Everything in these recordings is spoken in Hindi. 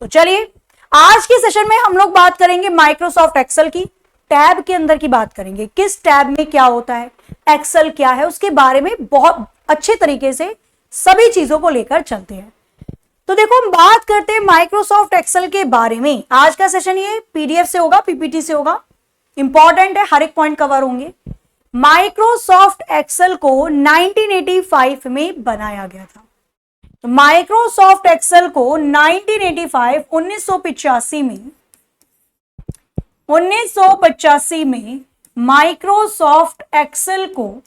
तो चलिए आज के सेशन में हम लोग बात करेंगे माइक्रोसॉफ्ट एक्सेल की। टैब के अंदर की बात करेंगे, किस टैब में क्या होता है, एक्सेल क्या है, उसके बारे में बहुत अच्छे तरीके से सभी चीजों को लेकर चलते हैं। तो देखो हम बात करते हैं माइक्रोसॉफ्ट एक्सेल के बारे में। आज का सेशन ये पीडीएफ से होगा, पीपीटी से होगा, इंपॉर्टेंट है, हर एक पॉइंट कवर होंगे। माइक्रोसॉफ्ट एक्सेल को 1985 में बनाया गया था। तो माइक्रोसॉफ्ट एक्सेल को 1985 में माइक्रोसॉफ्ट एक्सेल को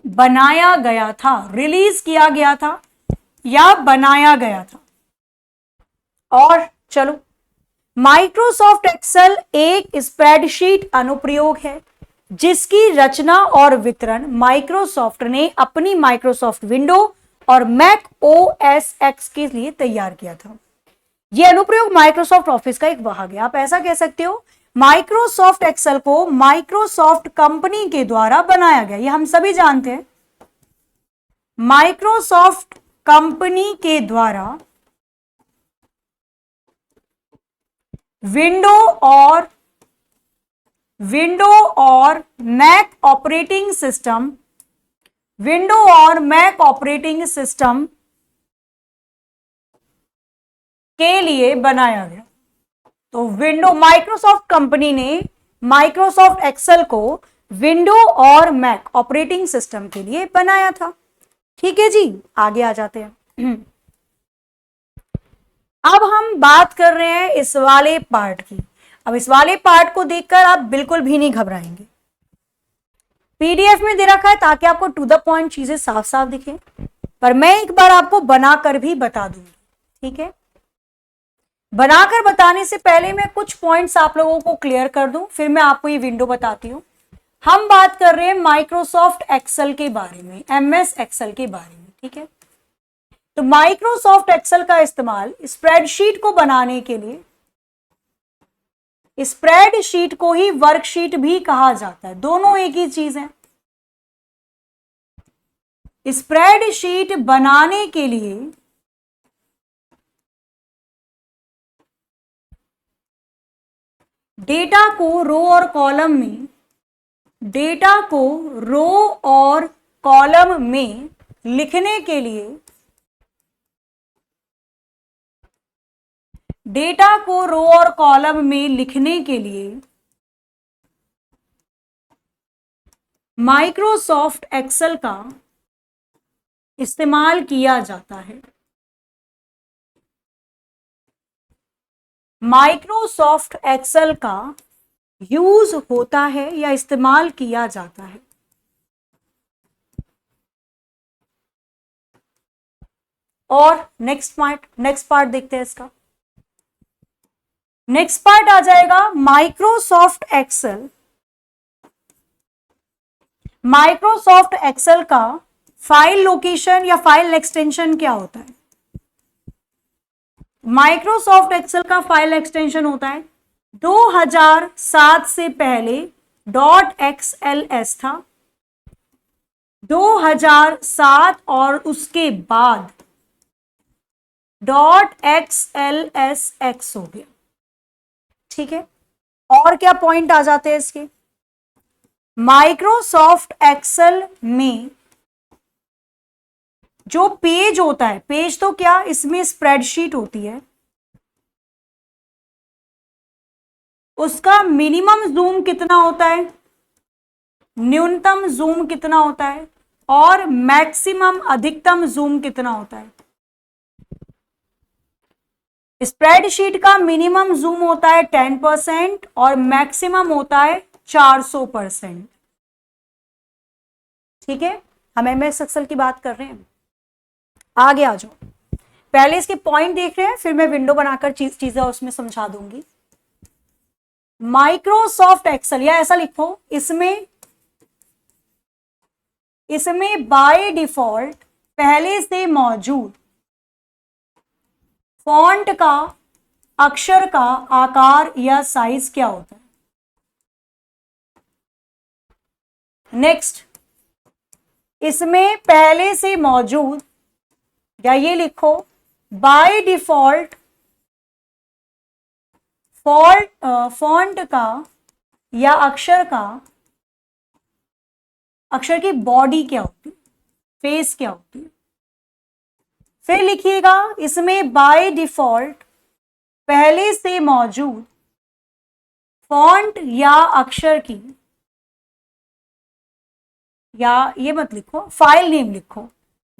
बनाया गया था, रिलीज किया गया था या बनाया गया था। और चलो, माइक्रोसॉफ्ट एक्सेल एक स्प्रेडशीट अनुप्रयोग है जिसकी रचना और वितरण माइक्रोसॉफ्ट ने अपनी माइक्रोसॉफ्ट विंडो और मैक ओएस एक्स के लिए तैयार किया था। यह अनुप्रयोग माइक्रोसॉफ्ट ऑफिस का एक भाग है। आप ऐसा कह सकते हो, माइक्रोसॉफ्ट एक्सेल को माइक्रोसॉफ्ट कंपनी के द्वारा बनाया गया, यह हम सभी जानते हैं। माइक्रोसॉफ्ट कंपनी के द्वारा विंडो और मैक ऑपरेटिंग सिस्टम के लिए बनाया गया। तो माइक्रोसॉफ्ट कंपनी ने माइक्रोसॉफ्ट एक्सेल को विंडो और मैक ऑपरेटिंग सिस्टम के लिए बनाया था। ठीक है जी, आगे आ जाते हैं। अब हम बात कर रहे हैं इस वाले पार्ट की। अब इस वाले पार्ट को देखकर आप बिल्कुल भी नहीं घबराएंगे। पीडीएफ में दे रखा है ताकि आपको टू द पॉइंट चीजें साफ साफ दिखें, पर मैं एक बार आपको बनाकर भी बता दूंगी। ठीक है, बनाकर बताने से पहले मैं कुछ पॉइंट्स आप लोगों को क्लियर कर दूं, फिर मैं आपको ये विंडो बताती हूं। हम बात कर रहे हैं माइक्रोसॉफ्ट एक्सेल के बारे में, एमएस एक्सेल के बारे में। ठीक है, तो माइक्रोसॉफ्ट एक्सेल का इस्तेमाल स्प्रेडशीट को बनाने के लिए, स्प्रेडशीट को ही वर्कशीट भी कहा जाता है, दोनों एक ही चीज है। स्प्रेडशीट बनाने के लिए डेटा को रो और कॉलम में लिखने के लिए, माइक्रोसॉफ्ट एक्सेल का इस्तेमाल किया जाता है। माइक्रोसॉफ्ट एक्सेल का यूज होता है या इस्तेमाल किया जाता है। और नेक्स्ट पार्ट देखते हैं इसका। नेक्स्ट पार्ट आ जाएगा माइक्रोसॉफ्ट एक्सेल का फाइल लोकेशन या फाइल एक्सटेंशन क्या होता है। माइक्रोसॉफ्ट एक्सेल का फाइल एक्सटेंशन होता है 2007 से पहले .xls था, 2007 और उसके बाद .xlsx हो गया। ठीक है, और क्या पॉइंट आ जाते हैं इसके। माइक्रोसॉफ्ट एक्सेल में जो पेज होता है, पेज तो क्या, इसमें स्प्रेडशीट होती है, उसका मिनिमम जूम कितना होता है, न्यूनतम जूम कितना होता है, और मैक्सिमम अधिकतम जूम कितना होता है। स्प्रेडशीट का मिनिमम जूम होता है 10% और मैक्सिमम होता है 400%। ठीक है, हम एमएस एक्सेल की बात कर रहे हैं। आगे आ जाओ, पहले इसके पॉइंट देख रहे हैं, फिर मैं विंडो बनाकर चीजें उसमें समझा दूंगी। माइक्रोसॉफ्ट एक्सेल, या ऐसा लिखो, इसमें बाय डिफॉल्ट पहले से मौजूद फॉन्ट का, अक्षर का आकार या साइज क्या होता है। नेक्स्ट, इसमें पहले से मौजूद, या ये लिखो बाय डिफॉल्ट फॉन्ट का या अक्षर की बॉडी क्या होती है, फेस क्या होती है। फिर लिखिएगा, इसमें बाय डिफॉल्ट पहले से मौजूद फॉन्ट या अक्षर की, या ये मत लिखो, फाइल नेम लिखो।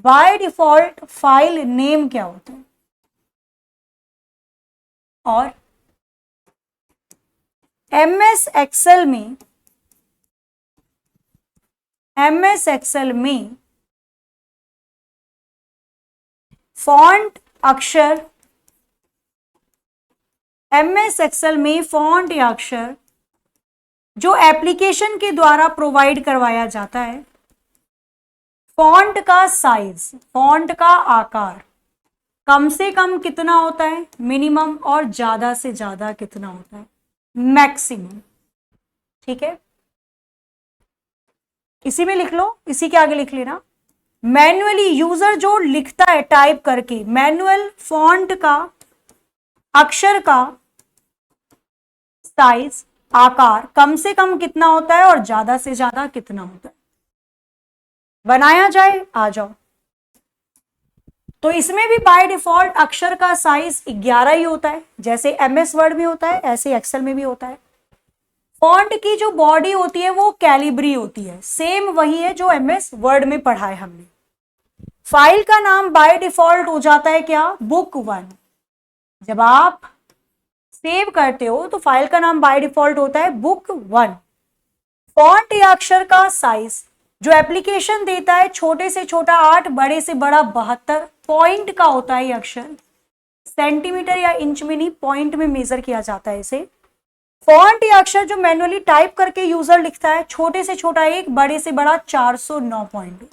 बाय डिफॉल्ट फाइल नेम क्या होता है। और एमएस एक्सेल में फॉन्ट अक्षर, एमएस एक्सेल में फॉन्ट या अक्षर जो एप्लीकेशन के द्वारा प्रोवाइड करवाया जाता है, फॉन्ट का साइज, फॉन्ट का आकार कम से कम कितना होता है, मिनिमम, और ज्यादा से ज्यादा कितना होता है, मैक्सिमम। ठीक है, इसी में लिख लो, इसी के आगे लिख लेना। मैन्युअली यूजर जो लिखता है टाइप करके, मैनुअल फॉन्ट का, अक्षर का साइज, आकार कम से कम कितना होता है और ज्यादा से ज्यादा कितना होता है, बनाया जाए। आ जाओ। तो इसमें भी बाय डिफॉल्ट अक्षर का साइज 11 ही होता है, जैसे एमएस वर्ड में होता है ऐसे एक्सेल में भी होता है। फॉन्ट की जो बॉडी होती है वो कैलिब्री होती है, सेम वही है जो एमएस वर्ड में पढ़ा है हमने। फाइल का नाम बाय डिफॉल्ट हो जाता है क्या, बुक 1। जब आप सेव करते हो तो फाइल का नाम बाय डिफॉल्ट होता है बुक 1। फॉन्ट या अक्षर का साइज जो एप्लीकेशन देता है, छोटे से छोटा 8, बड़े से बड़ा 72 पॉइंट का होता है। ये अक्षर सेंटीमीटर या इंच में नहीं, पॉइंट में मेजर किया जाता है इसे। फॉन्ट या अक्षर जो मैन्युअली टाइप करके यूजर लिखता है, छोटे से छोटा 1, बड़े से बड़ा 409 पॉइंट।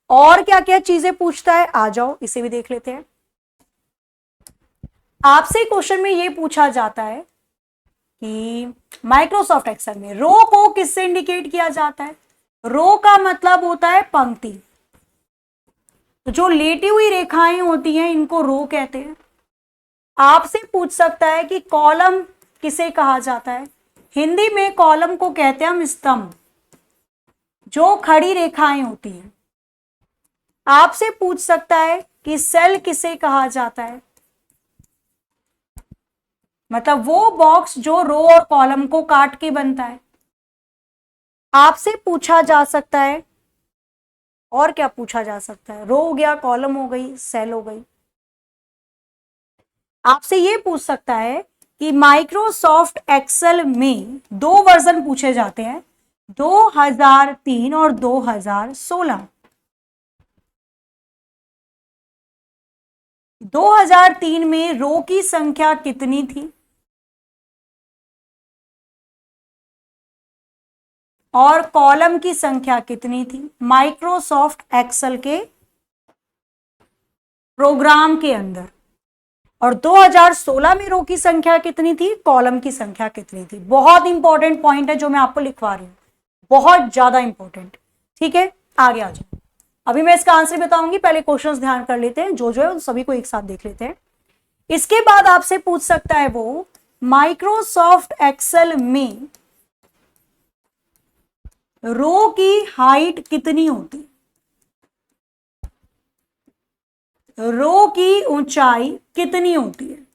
और क्या क्या चीजें पूछता है, आ जाओ इसे भी देख लेते हैं। आपसे क्वेश्चन में यह पूछा जाता है कि माइक्रोसॉफ्ट एक्सेल में रो को किससे इंडिकेट किया जाता है। रो का मतलब होता है पंक्ति, तो जो लेटी हुई रेखाएं होती हैं इनको रो कहते हैं। आपसे पूछ सकता है कि कॉलम किसे कहा जाता है। हिंदी में कॉलम को कहते हैं हम स्तंभ, जो खड़ी रेखाएं होती हैं। आपसे पूछ सकता है कि सेल किसे कहा जाता है, मतलब वो बॉक्स जो रो और कॉलम को काट के बनता है। आपसे पूछा जा सकता है, और क्या पूछा जा सकता है, रो हो गया, कॉलम हो गई, सेल हो गई। आपसे ये पूछ सकता है कि माइक्रोसॉफ्ट एक्सेल में 2 वर्जन पूछे जाते हैं, 2003 और 2016। 2003 में रो की संख्या कितनी थी और कॉलम की संख्या कितनी थी माइक्रोसॉफ्ट एक्सेल के प्रोग्राम के अंदर, और 2016 में रो की संख्या कितनी थी, कॉलम की संख्या कितनी थी। बहुत इंपॉर्टेंट पॉइंट है जो मैं आपको लिखवा रही हूं, बहुत ज्यादा इंपॉर्टेंट। ठीक है, आगे आ जाओ। अभी मैं इसका आंसर बताऊंगी, पहले क्वेश्चंस ध्यान कर लेते हैं, जो है उन सभी को एक साथ देख लेते हैं। इसके बाद आपसे पूछ सकता है वो माइक्रोसॉफ्ट एक्सेल में रो की हाइट कितनी होती, रो की ऊंचाई कितनी होती है।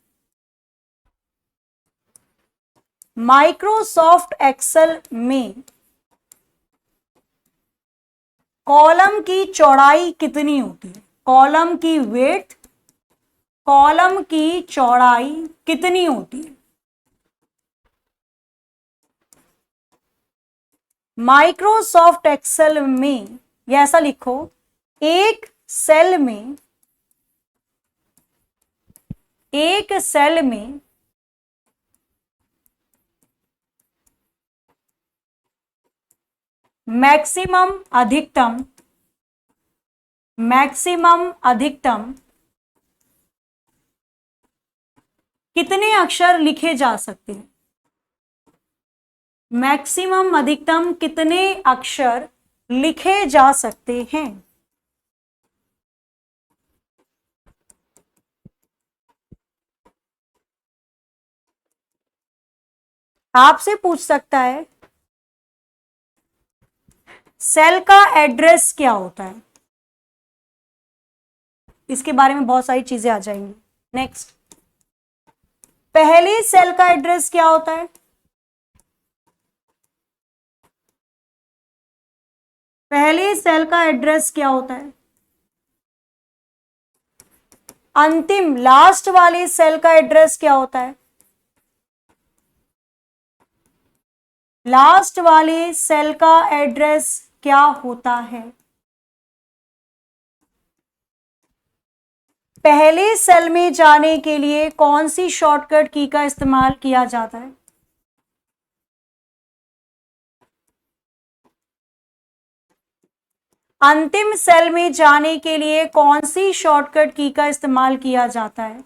माइक्रोसॉफ्ट एक्सेल में कॉलम की चौड़ाई कितनी होती है, कॉलम की विड्थ, कॉलम की चौड़ाई कितनी होती है। माइक्रोसॉफ्ट एक्सेल में या ऐसा लिखो, एक सेल में मैक्सिमम अधिकतम कितने अक्षर लिखे जा सकते हैं। मैक्सिमम अधिकतम कितने अक्षर लिखे जा सकते हैं। आपसे पूछ सकता है सेल का एड्रेस क्या होता है, इसके बारे में बहुत सारी चीजें आ जाएंगी। नेक्स्ट, पहले सेल का एड्रेस क्या होता है, पहले सेल का एड्रेस क्या होता है, अंतिम लास्ट वाले सेल का एड्रेस क्या होता है, लास्ट वाले सेल का एड्रेस क्या होता है, पहले सेल में जाने के लिए कौन सी शॉर्टकट की का इस्तेमाल किया जाता है, अंतिम सेल में जाने के लिए कौन सी शॉर्टकट की का इस्तेमाल किया जाता है,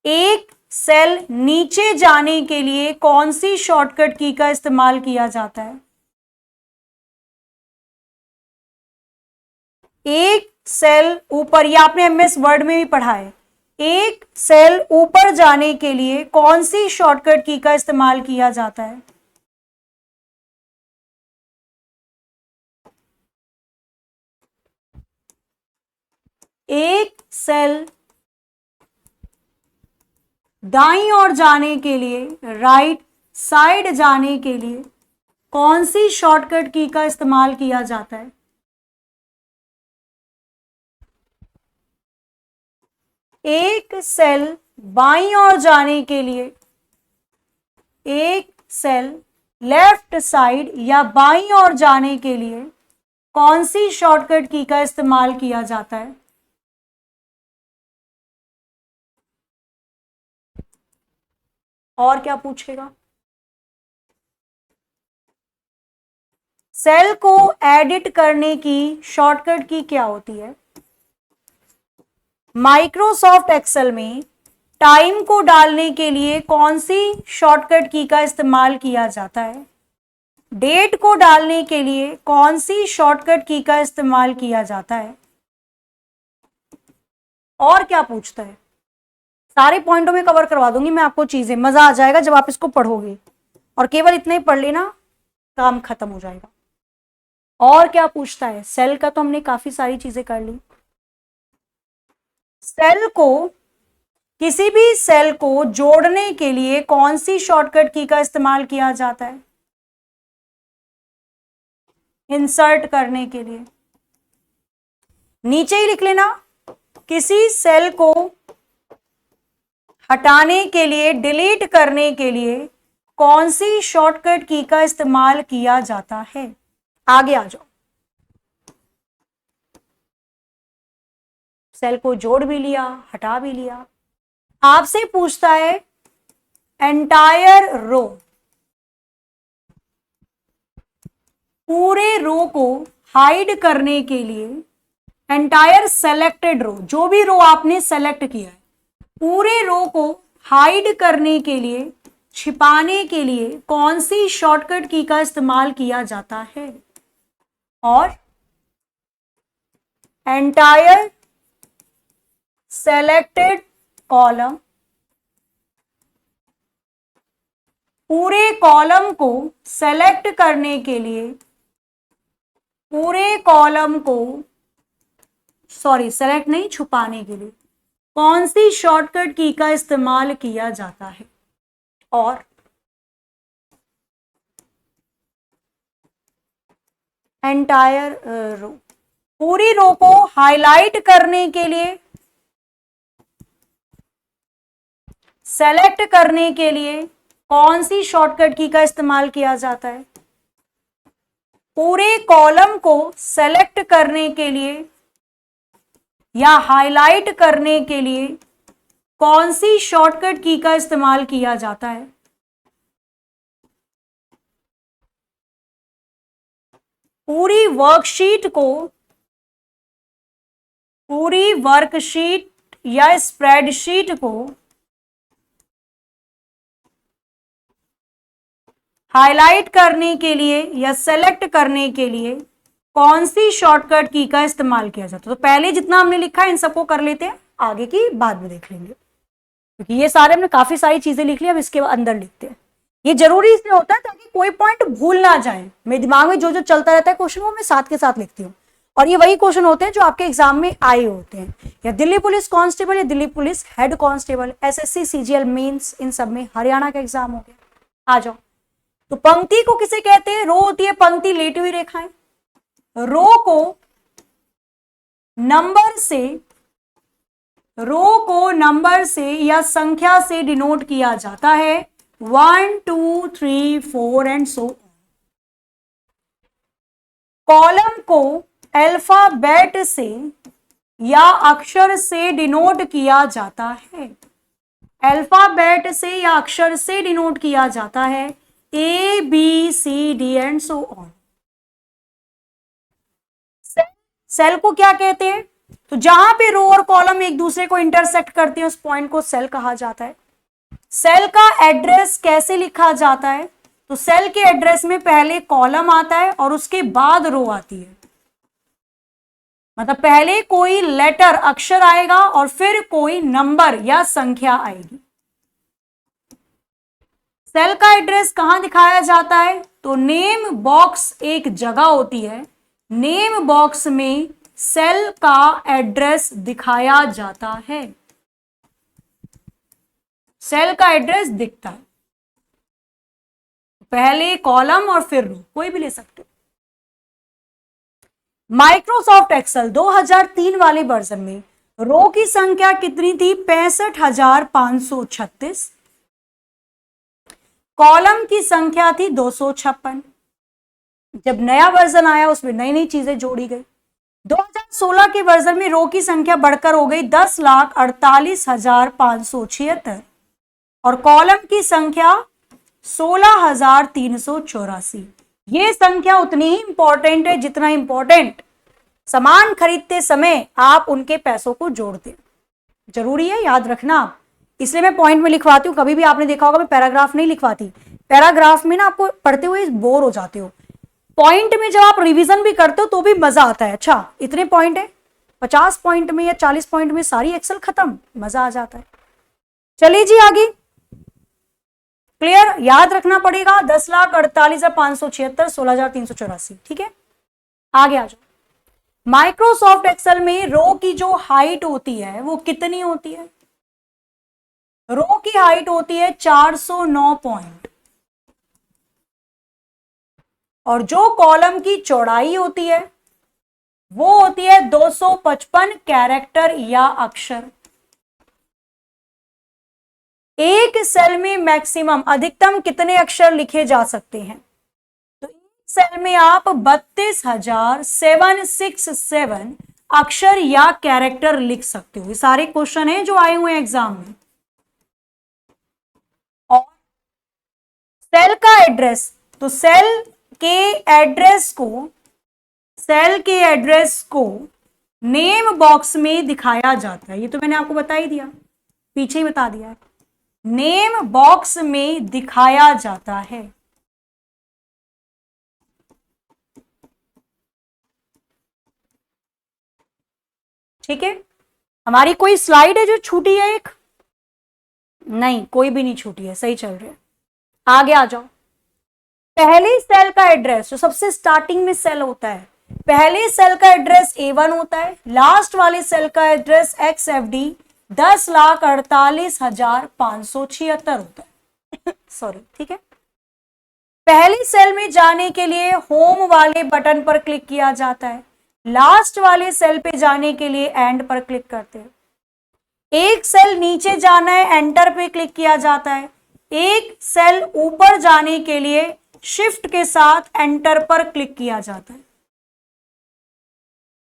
एक सेल नीचे जाने के लिए कौन सी शॉर्टकट की का इस्तेमाल किया जाता है, एक सेल ऊपर, ये आपने एमएस वर्ड में भी पढ़ा है, एक सेल ऊपर जाने के लिए कौन सी शॉर्टकट की का इस्तेमाल किया जाता है, एक सेल दाईं ओर जाने के लिए, राइट साइड जाने के लिए कौन सी शॉर्टकट की का इस्तेमाल किया जाता है, एक सेल बाईं ओर जाने के लिए, एक सेल लेफ्ट साइड या बाईं ओर जाने के लिए कौन सी शॉर्टकट की का इस्तेमाल किया जाता है, और क्या पूछेगा, सेल को एडिट करने की शॉर्टकट की क्या होती है, माइक्रोसॉफ्ट एक्सेल में टाइम को डालने के लिए कौन सी शॉर्टकट की का इस्तेमाल किया जाता है, डेट को डालने के लिए कौन सी शॉर्टकट की का इस्तेमाल किया जाता है, और क्या पूछता है, सारे पॉइंटों में कवर करवा दूंगी मैं आपको चीजें, मजा आ जाएगा जब आप इसको पढ़ोगे, और केवल इतना ही पढ़ लेना काम खत्म हो जाएगा। और क्या पूछता है, सेल का तो हमने काफी सारी चीजें कर ली, सेल को, किसी भी सेल को जोड़ने के लिए कौन सी शॉर्टकट की का इस्तेमाल किया जाता है, इंसर्ट करने के लिए, नीचे ही लिख लेना, किसी सेल को हटाने के लिए, डिलीट करने के लिए कौन सी शॉर्टकट की का इस्तेमाल किया जाता है, आगे आ जाओ। सेल को जोड़ भी लिया, हटा भी लिया, आपसे पूछता है एंटायर रो, पूरे रो को हाइड करने के लिए, एंटायर सेलेक्टेड रो, जो भी रो आपने सेलेक्ट किया है, पूरे रो को हाइड करने के लिए, छिपाने के लिए कौन सी शॉर्टकट की का इस्तेमाल किया जाता है, और एंटायर सेलेक्टेड कॉलम, पूरे कॉलम को सेलेक्ट करने के लिए, पूरे कॉलम को, सॉरी सेलेक्ट नहीं, छुपाने के लिए कौन सी शॉर्टकट की का इस्तेमाल किया जाता है, और एंटायर रो, पूरी रो को हाईलाइट करने के लिए, सेलेक्ट करने के लिए कौन सी शॉर्टकट की का इस्तेमाल किया जाता है, पूरे कॉलम को सेलेक्ट करने के लिए या हाईलाइट करने के लिए कौन सी शॉर्टकट की का इस्तेमाल किया जाता है, पूरी वर्कशीट को, पूरी वर्कशीट या स्प्रेडशीट को हाईलाइट करने के लिए या सेलेक्ट करने के लिए कौन सी शॉर्टकट की का इस्तेमाल किया जाता है? तो पहले जितना हमने लिखा है इन सबको कर लेते हैं, आगे की बाद में देख लेंगे, क्योंकि ये सारे हमने काफी सारी चीजें लिख ली, अब इसके अंदर लिखते हैं। ये जरूरी इसलिए होता है ताकि कोई पॉइंट भूल ना जाए। मेरे दिमाग में जो जो चलता रहता है क्वेश्चन वो मैं साथ के साथ लिखती हूँ, और ये वही क्वेश्चन होते हैं जो आपके एग्जाम में आए होते हैं, या दिल्ली पुलिस कांस्टेबल या Delhi police head constable, SSC CGL mains, इन सब में हरियाणा का एग्जाम हो गया। आ जाओ। तो पंक्ति को किसे कहते हैं? रो होती है पंक्ति, लेटी हुई रेखाएं। रो को नंबर से या संख्या से डिनोट किया जाता है, 1 2 3 4 एंड सो। कॉलम को अल्फाबेट से या अक्षर से डिनोट किया जाता है, अल्फाबेट से या अक्षर से डिनोट किया जाता है, A B C D and so on. Cell को क्या कहते हैं? तो जहां पे रो और कॉलम एक दूसरे को इंटरसेक्ट करते हैं उस पॉइंट को सेल कहा जाता है। सेल का एड्रेस कैसे लिखा जाता है? तो सेल के एड्रेस में पहले कॉलम आता है और उसके बाद रो आती है, मतलब पहले कोई लेटर अक्षर आएगा और फिर कोई नंबर या संख्या आएगी। सेल का एड्रेस कहां दिखाया जाता है? तो नेम बॉक्स एक जगह होती है, नेम बॉक्स में सेल का एड्रेस दिखाया जाता है, सेल का एड्रेस दिखता है, पहले कॉलम और फिर रो, कोई भी ले सकते हो। माइक्रोसॉफ्ट एक्सेल 2003 वाले वर्जन में रो की संख्या कितनी थी? 65,536। कॉलम की संख्या थी 256। जब नया वर्जन आया उसमें नई नई चीजें जोड़ी गई। 2016 के वर्जन में रो की संख्या बढ़कर हो गई 10,48,576 और कॉलम की संख्या 16,384। ये संख्या उतनी ही इंपॉर्टेंट है जितना इंपॉर्टेंट सामान खरीदते समय आप उनके पैसों को जोड़ते, जरूरी है, याद रखना। इसलिए मैं पॉइंट में लिखवाती हूँ। कभी भी आपने देखा होगा मैं पैराग्राफ नहीं लिखवाती, पैराग्राफ में ना आपको पढ़ते हुए बोर हो जाते हो। पॉइंट में जब आप रिवीजन भी करते हो तो भी मजा आता है। अच्छा इतने पॉइंट है, 50 पॉइंट में या 40 पॉइंट में सारी एक्सेल खत्म, मजा आ जाता है। चलिए जी आगे, क्लियर, याद रखना पड़ेगा 10,48,576, 16,384। ठीक है, आगे आ जाओ। माइक्रोसॉफ्ट एक्सेल में रो की जो हाइट होती है वो कितनी होती है? रो की हाइट होती है 409 पॉइंट, और जो कॉलम की चौड़ाई होती है वो होती है 255 कैरेक्टर या अक्षर। एक सेल में मैक्सिमम अधिकतम कितने अक्षर लिखे जा सकते हैं? तो एक सेल में आप 32,767 अक्षर या कैरेक्टर लिख सकते हो। ये सारे क्वेश्चन हैं जो आए हुए हैं एग्जाम में। और सेल का एड्रेस, तो सेल के एड्रेस को नेम बॉक्स में दिखाया जाता है। ये तो मैंने आपको बता ही दिया, पीछे ही बता दिया है, नेम बॉक्स में दिखाया जाता है। ठीक है, हमारी कोई स्लाइड है जो छूटी है? एक नहीं, कोई भी नहीं छूटी है, सही चल रही है। आगे आ जाओ। पहले सेल का एड्रेस जो सबसे स्टार्टिंग में सेल होता है, पहले सेल का एड्रेस A1 होता है, लास्ट वाले सेल का एड्रेस XFD 10,48,576 होता है। सॉरी, ठीक है। पहली सेल में जाने के लिए होम वाले बटन पर क्लिक किया जाता है, लास्ट वाले सेल पे जाने के लिए एंड पर क्लिक करते हैं। एक सेल नीचे जाना है, एंटर पे क्लिक किया जाता है। एक सेल ऊपर जाने के लिए शिफ्ट के साथ एंटर पर क्लिक किया जाता है।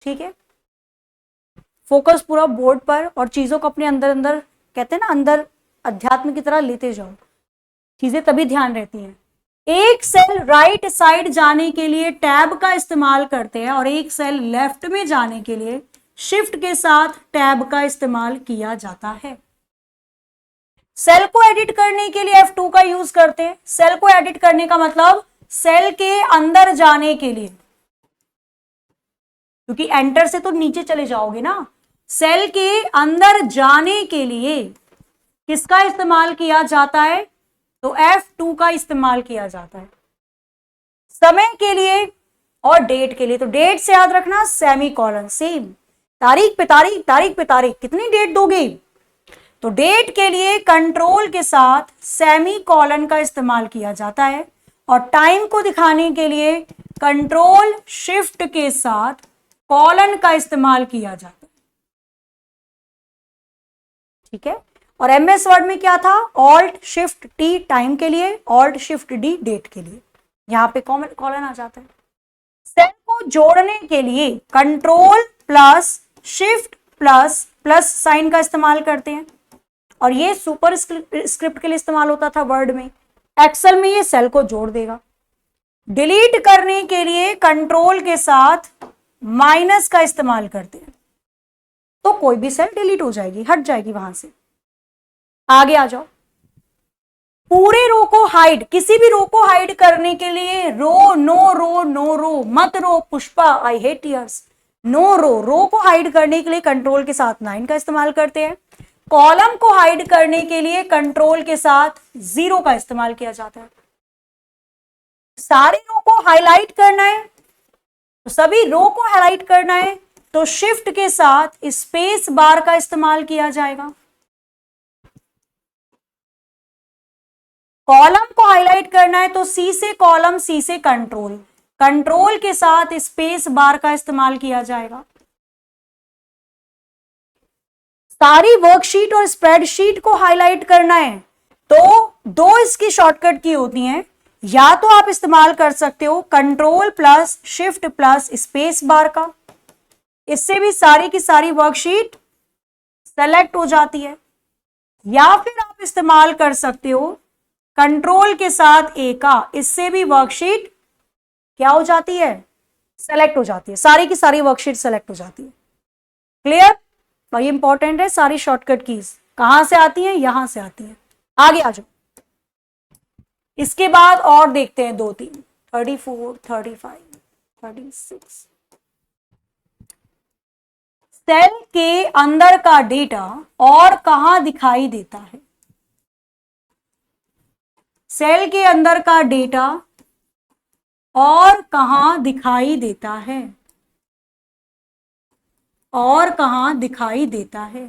ठीक है, फोकस पूरा बोर्ड पर और चीजों को अपने अंदर अंदर, कहते हैं ना, अंदर अध्यात्म की तरह लेते जाओ, चीजें तभी ध्यान रहती हैं। एक सेल राइट साइड जाने के लिए टैब का इस्तेमाल करते हैं और एक सेल लेफ्ट में जाने के लिए शिफ्ट के साथ टैब का इस्तेमाल किया जाता है। सेल को एडिट करने के लिए F2 का यूज करते हैं। सेल को एडिट करने का मतलब सेल के अंदर जाने के लिए क्योंकि एंटर से तो नीचे चले जाओगे ना। सेल के अंदर जाने के लिए किसका इस्तेमाल किया जाता है? तो F2 का इस्तेमाल किया जाता है। समय के लिए और डेट के लिए, तो डेट से याद रखना सेमी कॉलन, सेम तारीख पे तारीख, तारीख पे तारीख, कितनी डेट दोगे? तो डेट के लिए कंट्रोल के साथ सेमी कॉलन का इस्तेमाल किया जाता है और टाइम को दिखाने के लिए कंट्रोल शिफ्ट के साथ कॉलन का इस्तेमाल किया जाता है। ठीक है। और एमएस वर्ड में क्या था? ऑल्ट शिफ्ट टी टाइम के लिए, ऑल्ट शिफ्ट डी डेट के लिए, यहां पे कॉलन आ जाता है। सेल को जोड़ने के लिए control plus shift plus plus sign का इस्तेमाल करते हैं और ये सुपर स्क्रिप्ट के लिए इस्तेमाल होता था वर्ड में। एक्सेल में ये सेल को जोड़ देगा। डिलीट करने के लिए कंट्रोल के साथ माइनस का इस्तेमाल करते हैं, तो कोई भी सेल डिलीट हो जाएगी, हट जाएगी वहां से। आगे आ जाओ। पूरे रो को हाइड, किसी भी रो को हाइड करने के लिए रो, नो रो, नो रो, मत रो Pushpa, I hate tears, no रो, रो को हाइड करने के लिए कंट्रोल के साथ 9 का इस्तेमाल करते हैं। कॉलम को हाइड करने के लिए कंट्रोल के साथ 0 का इस्तेमाल किया जाता है। सारे रो को हाईलाइट करना है, तो सभी रो को हाईलाइट करना है तो शिफ्ट के साथ स्पेस बार का इस्तेमाल किया जाएगा। कॉलम को हाईलाइट करना है तो सी से कॉलम, सी से कंट्रोल, कंट्रोल के साथ स्पेस बार का इस्तेमाल किया जाएगा। सारी वर्कशीट और स्प्रेडशीट को हाईलाइट करना है तो दो इसकी शॉर्टकट की होती हैं, या तो आप इस्तेमाल कर सकते हो control plus shift plus space bar का, इससे भी सारी की सारी वर्कशीट सेलेक्ट हो जाती है, या फिर आप इस्तेमाल कर सकते हो कंट्रोल के साथ ए का, इससे भी वर्कशीट क्या हो जाती है? सेलेक्ट हो जाती है, सारी की सारी वर्कशीट सेलेक्ट हो जाती है। क्लियर? भाई इंपॉर्टेंट है, सारी शॉर्टकट कीज कहां से आती है? यहां से आती है। आगे आ जाओ। इसके बाद और देखते हैं 2-3, 34, 35, 36। सेल के अंदर का डेटा और कहां दिखाई देता है? सेल के अंदर का डेटा और कहां दिखाई देता है? और कहां दिखाई देता है?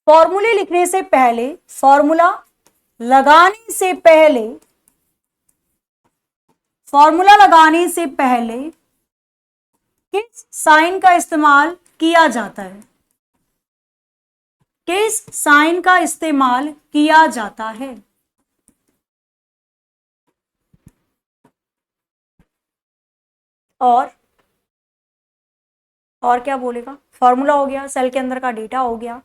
फॉर्मूले लिखने से पहले, फॉर्मूला लगाने से पहले, फॉर्मूला लगाने से पहले किस साइन का इस्तेमाल किया जाता है? किस साइन का इस्तेमाल किया जाता है? और क्या बोलेगा? फॉर्मूला हो गया, सेल के अंदर का डेटा हो गया।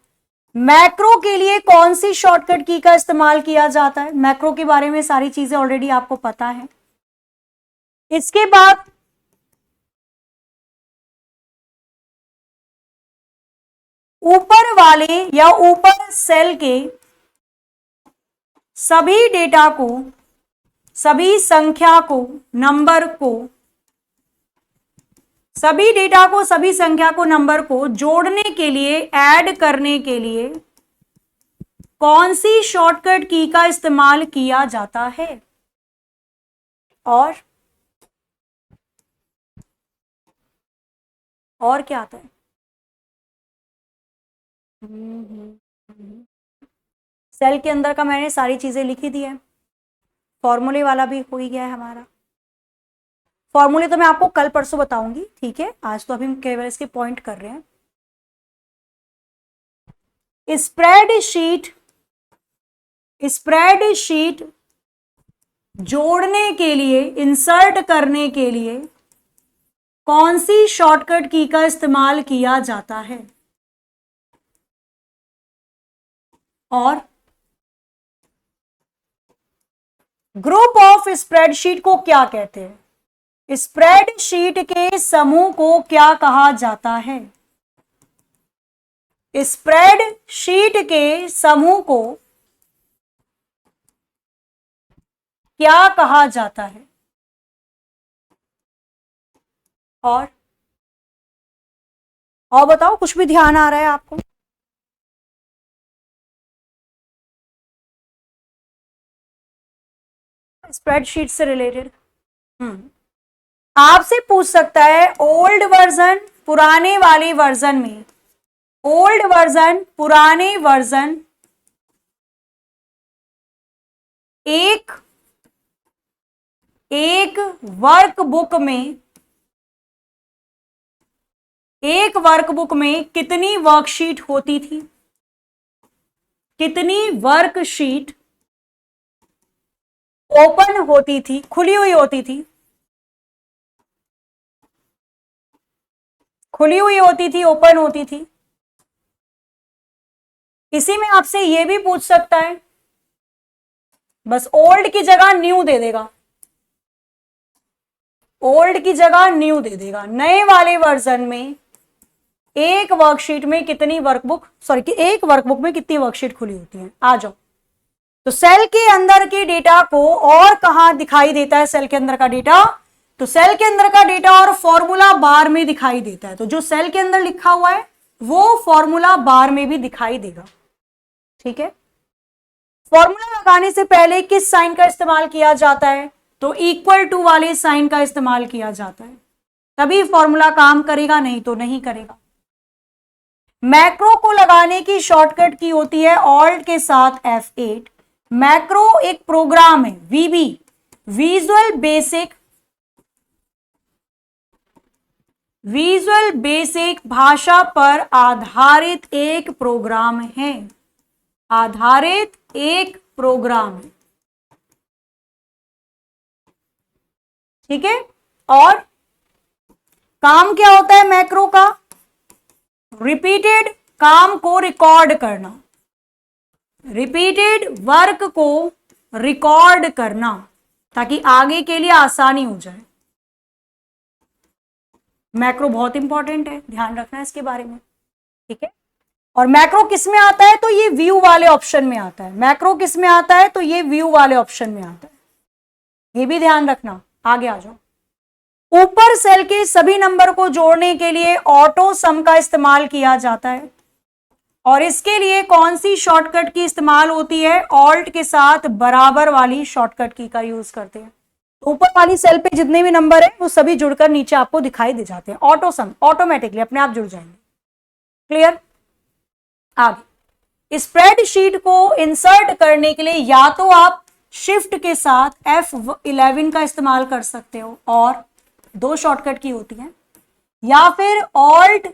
मैक्रो के लिए कौन सी शॉर्टकट की का इस्तेमाल किया जाता है? मैक्रो के बारे में सारी चीजें ऑलरेडी आपको पता है। इसके बाद ऊपर वाले या ऊपर सेल के सभी डेटा को, सभी संख्या को, नंबर को, सभी डेटा को, सभी संख्या को, नंबर को जोड़ने के लिए, ऐड करने के लिए कौन सी शॉर्टकट की का इस्तेमाल किया जाता है? और क्या आता है? सेल के अंदर का मैंने सारी चीजें लिखी दी है। फॉर्मूले वाला भी हो ही गया है हमारा। फॉर्मूले तो मैं आपको कल परसों बताऊंगी, ठीक है? आज तो अभी हम केवल इसके पॉइंट कर रहे हैं। स्प्रेडशीट जोड़ने के लिए, इंसर्ट करने के लिए कौन सी शॉर्टकट की का इस्तेमाल किया जाता है? और ग्रुप ऑफ स्प्रेडशीट को क्या कहते हैं? स्प्रेडशीट के समूह को क्या कहा जाता है? स्प्रेडशीट के समूह को क्या कहा जाता है? और बताओ, कुछ भी ध्यान आ रहा है आपको? स्प्रेडशीट से रिलेटेड आपसे पूछ सकता है ओल्ड वर्जन पुराने वाले वर्जन में, ओल्ड वर्जन पुराने वर्जन एक वर्कबुक में कितनी वर्कशीट होती थी? कितनी वर्कशीट ओपन होती थी, खुली हुई होती थी? खुली हुई होती थी, ओपन होती थी? इसी में आपसे यह भी पूछ सकता है, बस ओल्ड की जगह न्यू दे देगा, ओल्ड की जगह न्यू दे देगा। नए वाले वर्जन में एक वर्कशीट में कितनी एक वर्कबुक में कितनी वर्कशीट खुली होती है? आ जाओ। तो सेल के अंदर के डेटा को और कहां दिखाई देता है? सेल के अंदर का डेटा, तो सेल के अंदर का डेटा और फॉर्मूला बार में दिखाई देता है। तो जो सेल के अंदर लिखा हुआ है वो फॉर्मूला बार में भी दिखाई देगा। ठीक है, फॉर्मूला लगाने से पहले किस साइन का इस्तेमाल किया जाता है? तो इक्वल टू वाले साइन का इस्तेमाल किया जाता है, तभी फॉर्मूला काम करेगा, नहीं तो नहीं करेगा। मैक्रो को लगाने की शॉर्टकट की होती है ऑल्ट के साथ F8। मैक्रो एक प्रोग्राम है, वीबी, विजुअल बेसिक भाषा पर आधारित एक प्रोग्राम है, आधारित एक प्रोग्राम है। ठीक है, और काम क्या होता है मैक्रो का? रिपीटेड काम को रिकॉर्ड करना, रिपीटेड वर्क को रिकॉर्ड करना, ताकि आगे के लिए आसानी हो जाए। मैक्रो बहुत इंपॉर्टेंट है, ध्यान रखना है इसके बारे में। ठीक है, और मैक्रो किस में आता है? तो ये व्यू वाले ऑप्शन में आता है। मैक्रो किस में आता है? तो ये व्यू वाले ऑप्शन में आता है, ये भी ध्यान रखना। आगे आ जाओ। ऊपर सेल के सभी नंबर को जोड़ने के लिए ऑटो सम का इस्तेमाल किया जाता है, और इसके लिए कौन सी शॉर्टकट की इस्तेमाल होती है? ऑल्ट के साथ बराबर वाली शॉर्टकट की का यूज करते हैं। ऊपर वाली सेल पे जितने भी नंबर है वो सभी जुड़कर नीचे आपको दिखाई दे जाते हैं। ऑटो सम, ऑटोमेटिकली अपने आप जुड़ जाएंगे। क्लियर? आगे, स्प्रेडशीट को इंसर्ट करने के लिए या तो आप शिफ्ट के साथ F11 का इस्तेमाल कर सकते हो, और दो शॉर्टकट की होती है, या फिर ऑल्ट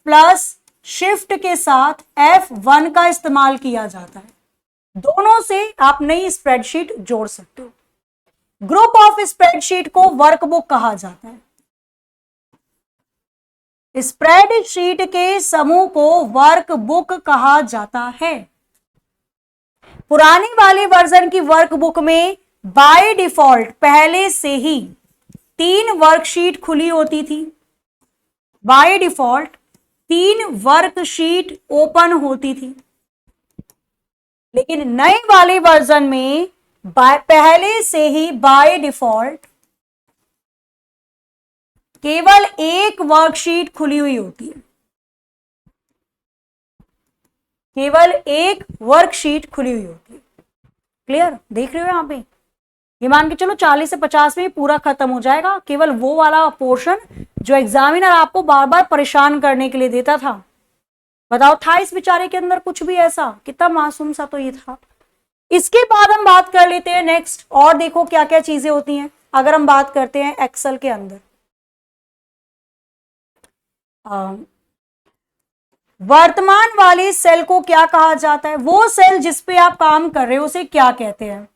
प्लस शिफ्ट के साथ F1 का इस्तेमाल किया जाता है। दोनों से आप नई स्प्रेडशीट जोड़ सकते हो। ग्रुप ऑफ स्प्रेडशीट को वर्कबुक कहा जाता है। स्प्रेडशीट के समूह को वर्कबुक कहा जाता है। पुराने वाले वर्जन की वर्कबुक में बाय डिफॉल्ट पहले से ही 3 वर्कशीट खुली होती थी, बाय डिफॉल्ट 3 वर्कशीट ओपन होती थी। लेकिन नए वाले वर्जन में पहले से ही बाय डिफॉल्ट केवल एक वर्कशीट खुली हुई होती है, केवल एक वर्कशीट खुली हुई होती है। क्लियर? देख रहे हो यहां पे, ये मान के चलो 40 से 50 में पूरा खत्म हो जाएगा, केवल वो वाला पोर्शन जो एग्जामिनर आपको बार बार परेशान करने के लिए देता था। बताओ, था इस बेचारे के अंदर कुछ भी ऐसा? कितना मासूम सा तो ये था। इसके बाद हम बात कर लेते हैं नेक्स्ट, और देखो क्या क्या चीजें होती हैं अगर हम बात करते हैं एक्सेल के अंदर। वर्तमान वाले सेल को क्या कहा जाता है? वो सेल जिस पे आप काम कर रहे हो उसे क्या कहते हैं?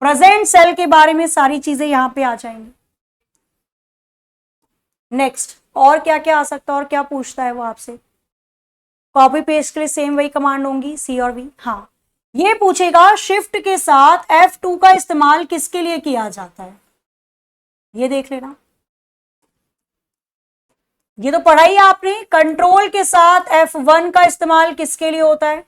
प्रेजेंट सेल के बारे में सारी चीजें यहां पे आ जाएंगी। नेक्स्ट, और क्या क्या आ सकता है और क्या पूछता है वो आपसे? कॉपी पेस्ट के लिए सेम वही कमांड होंगी, सी और वी। हाँ, ये पूछेगा शिफ्ट के साथ F2 का इस्तेमाल किसके लिए किया जाता है? ये देख लेना, ये तो पढ़ा ही आपने। कंट्रोल के साथ F1 का इस्तेमाल किसके लिए होता है?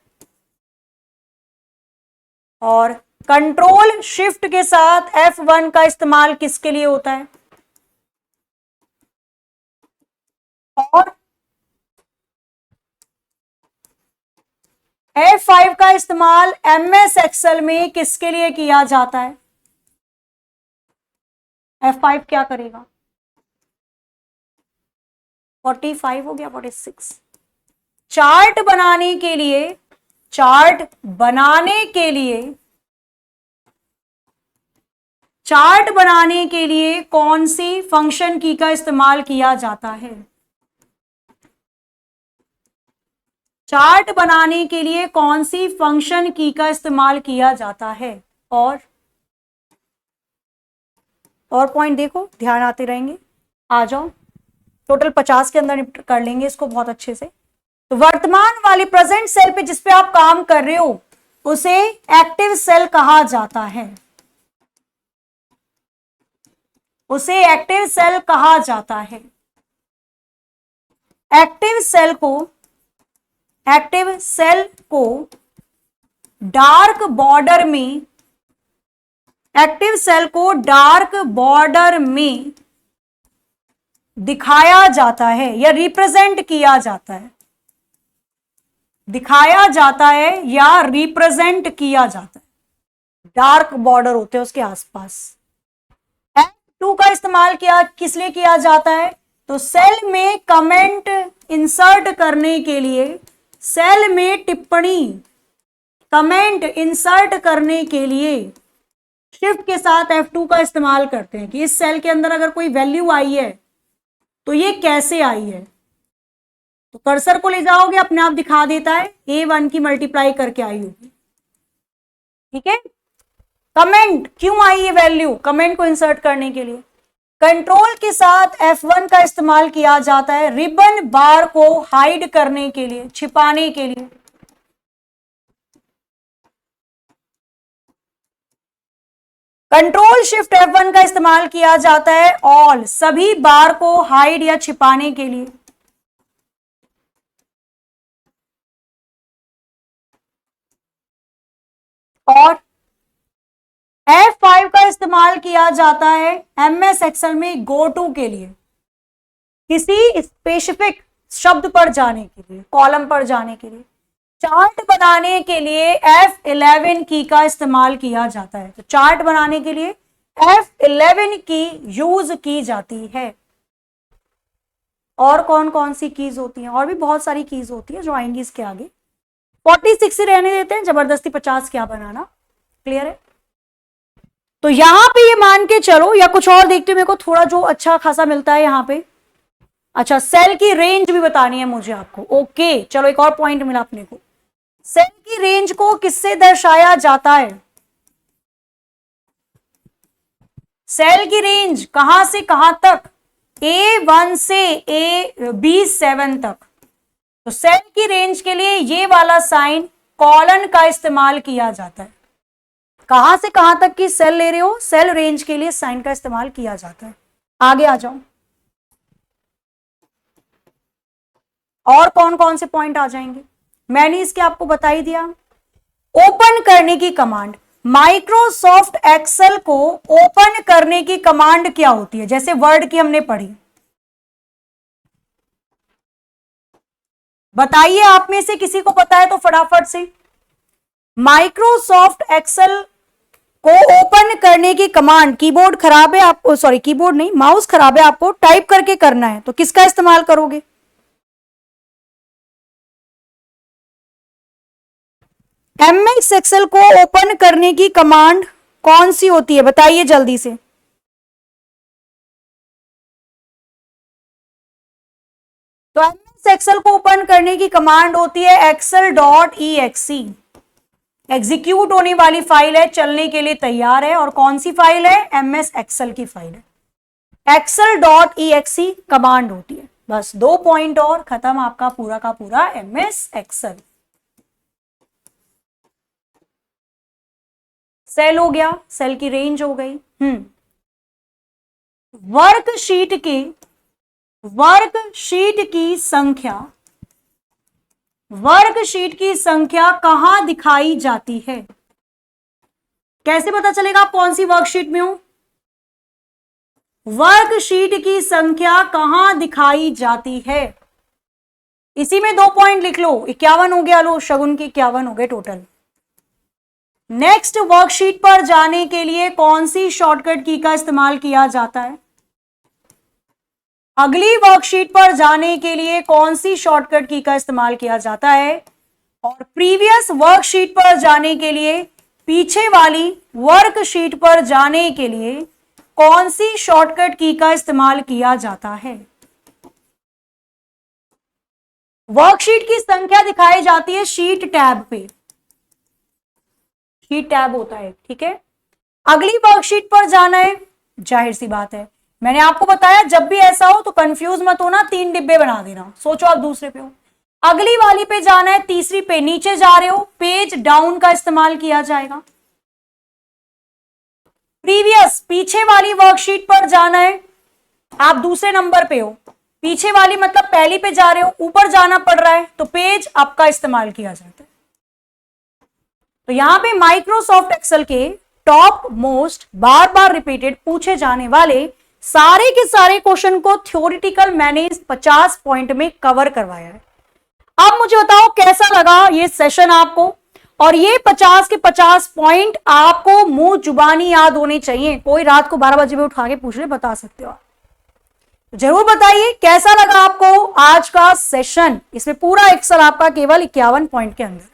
और कंट्रोल शिफ्ट के साथ F1 का इस्तेमाल किसके लिए होता है? और F5 का इस्तेमाल MS एक्सेल में किसके लिए किया जाता है? F5 क्या करेगा? 45 हो गया, 46। चार्ट बनाने के लिए, चार्ट बनाने के लिए, चार्ट बनाने के लिए कौन सी फंक्शन की का इस्तेमाल किया जाता है? चार्ट बनाने के लिए कौन सी फंक्शन की का इस्तेमाल किया जाता है? और पॉइंट देखो, ध्यान आते रहेंगे। आ जाओ, टोटल 50 के अंदर निपट कर लेंगे इसको बहुत अच्छे से। तो वर्तमान वाली प्रेजेंट सेल पे जिस पे आप काम कर रहे हो उसे एक्टिव सेल कहा जाता है, उसे एक्टिव सेल कहा जाता है। एक्टिव सेल को डार्क बॉर्डर में, एक्टिव सेल को डार्क बॉर्डर में दिखाया जाता है या रिप्रेजेंट किया जाता है, दिखाया जाता है या रिप्रेजेंट किया जाता है। डार्क बॉर्डर होते हैं उसके आसपास। F2 का इस्तेमाल किस लिए किया जाता है? तो सेल में कमेंट इंसर्ट करने के लिए, सेल में टिप्पणी, कमेंट इंसर्ट करने के लिए शिफ्ट के साथ F2 का इस्तेमाल करते हैं कि इस सेल के अंदर अगर कोई वैल्यू आई है तो ये कैसे आई है। तो कर्सर को ले जाओगे, अपने आप दिखा देता है A1 की मल्टीप्लाई करके आई होगी। ठीक है, कमेंट क्यों आई ये वैल्यू? कमेंट को इंसर्ट करने के लिए। कंट्रोल के साथ F1 का इस्तेमाल किया जाता है रिबन बार को हाइड करने के लिए, छिपाने के लिए। कंट्रोल शिफ्ट F1 का इस्तेमाल किया जाता है ऑल, सभी बार को हाइड या छिपाने के लिए। और F5 का इस्तेमाल किया जाता है MS एक्सेल में गो टू के लिए, किसी स्पेसिफिक शब्द पर जाने के लिए, कॉलम पर जाने के लिए। चार्ट बनाने के लिए F11 की का इस्तेमाल किया जाता है। तो चार्ट बनाने के लिए F11 की यूज की जाती है। और कौन कौन सी कीज होती हैं? और भी बहुत सारी कीज होती है जो आएंगी इसके आगे। 46 से रहने देते हैं, जबरदस्ती 50 क्या बनाना। क्लियर है? तो यहां पे ये मान के चलो, या कुछ और देखते हो, मेरे को थोड़ा जो अच्छा खासा मिलता है यहां पे। अच्छा, सेल की रेंज भी बतानी है मुझे आपको। ओके, चलो एक और पॉइंट मिला अपने को। सेल की रेंज को किससे दर्शाया जाता है? सेल की रेंज कहां से कहां तक? A1 से B7 तक। तो सेल की रेंज के लिए ये वाला साइन कॉलन का इस्तेमाल किया जाता है। कहां से कहां तक की सेल ले रहे हो, सेल रेंज के लिए साइन का इस्तेमाल किया जाता है। आगे आ जाओ, और कौन कौन से पॉइंट आ जाएंगे? मैंने इसके आपको बता ही दिया। ओपन करने की कमांड, माइक्रोसॉफ्ट एक्सेल को ओपन करने की कमांड क्या होती है? जैसे वर्ड की हमने पढ़ी, बताइए आप में से किसी को पता है तो फटाफट से। माइक्रोसॉफ्ट एक्सेल को ओपन करने की कमांड, कीबोर्ड खराब है आपको, सॉरी कीबोर्ड नहीं, माउस खराब है, आपको टाइप करके करना है, तो किसका इस्तेमाल करोगे? MS एक्सेल को ओपन करने की कमांड कौन सी होती है? बताइए जल्दी से। तो MS एक्सेल को ओपन करने की कमांड होती है excel.exe। एग्जीक्यूट होने वाली फाइल है, चलने के लिए तैयार है। और कौन सी फाइल है? MS एक्सेल की फाइल है। excel.exe कमांड होती है। बस 2 पॉइंट और खत्म आपका पूरा का पूरा MS एक्सेल। सेल हो गया, सेल की रेंज हो गई। वर्कशीट की संख्या, वर्कशीट की संख्या कहां दिखाई जाती है? कैसे पता चलेगा आप कौन सी वर्कशीट में हो? वर्कशीट की संख्या कहां दिखाई जाती है? इसी में 2 पॉइंट लिख लो, 51 हो गया, लो शगुन के 51 हो गए टोटल। नेक्स्ट वर्कशीट पर जाने के लिए कौन सी शॉर्टकट की का इस्तेमाल किया जाता है? अगली वर्कशीट पर जाने के लिए कौन सी शॉर्टकट की का इस्तेमाल किया जाता है? और प्रीवियस वर्कशीट पर जाने के लिए, पीछे वाली वर्कशीट पर जाने के लिए कौन सी शॉर्टकट की का इस्तेमाल किया जाता है? वर्कशीट की संख्या दिखाई जाती है शीट टैब पे, शीट टैब होता है, ठीक है। अगली वर्कशीट पर जाना है, जाहिर सी बात है, मैंने आपको बताया जब भी ऐसा हो तो कंफ्यूज मत होना, 3 डिब्बे बना देना, सोचो आप दूसरे पे हो। अगली वाली पे जाना है, तीसरी पे नीचे जा रहे हो, पेज डाउन का इस्तेमाल किया जाएगा। प्रीवियस पीछे वाली वर्कशीट पर जाना है, आप दूसरे नंबर पे हो, पीछे वाली मतलब पहली पे जा रहे हो, ऊपर जाना पड़ रहा है तो पेज अप का इस्तेमाल किया जाता है। तो यहां पे माइक्रोसॉफ्ट एक्सेल के टॉप मोस्ट बार बार रिपीटेड पूछे जाने वाले सारे के सारे क्वेश्चन को थ्योरेटिकल मैंने इस 50 पॉइंट में कवर करवाया है। अब मुझे बताओ कैसा लगा ये सेशन आपको, और ये 50 के 50 पॉइंट आपको मुंह जुबानी याद होने चाहिए, कोई रात को 12 बजे भी उठा के पूछ ले, बता सकते हो आप। जरूर बताइए कैसा लगा आपको आज का सेशन, इसमें पूरा एक्सेल आपका केवल 51 पॉइंट के अंदर।